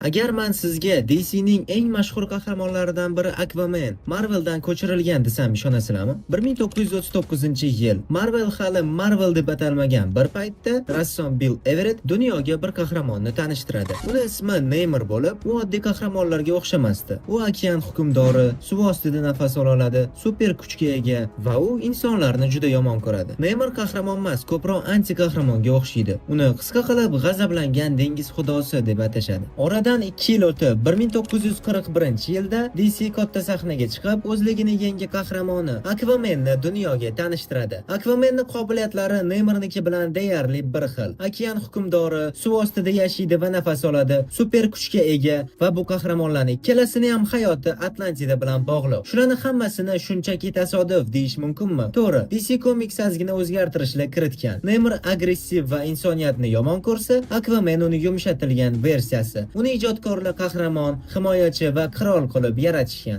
Agar men sizga DC'ning eng mashhur qahramonlaridan biri Aquaman Marveldan ko'chirilgan desam ishonasizlarmi? 1939-yil Marvel hali Marvel deb atalmagan bir paytda rassom Bill Everett dunyoga bir qahramonni tanishtiradi. Uning ismi Neymar bo'lib, u oddiy qahramonlarga o'xshamasdi. U okean hukmdori, suv ostida nafas ola oladi, super kuchga ega va u insonlarni juda yomon ko'radi. Neymar qahramon emas, ko'proq anti-qahramonga o'xshaydi. Uni qisqa qilib g'azablangan dengiz xudosi deb atashadi. Oradan 2 yil o'tib 1941-yilda DC katta sahnaga chiqib, o'zligini yangi qahramoni Aquamanni dunyoga tanishtiradi. Aquamanning qobiliyatlari Neymarniki bilan deyarli bir xil. Okean hukmdori, suv ostida yashaydi va nafas oladi, super kuchga ega va bu qahramonlarning ikkalasini ham hayoti Atlantida bilan bog'liq. Shularni hammasini shunchaki tasodif deyish mumkinmi? To'g'ri, DC Comics ozgina o'zgartirishlar kiritgan. Neymar agressiv va insoniyatni yomon ko'rsa, Aquaman uni yumshatilgan versiyasi. Uni ijodkorlar qahramon, himoyachi va qirol qilib yaratishgan.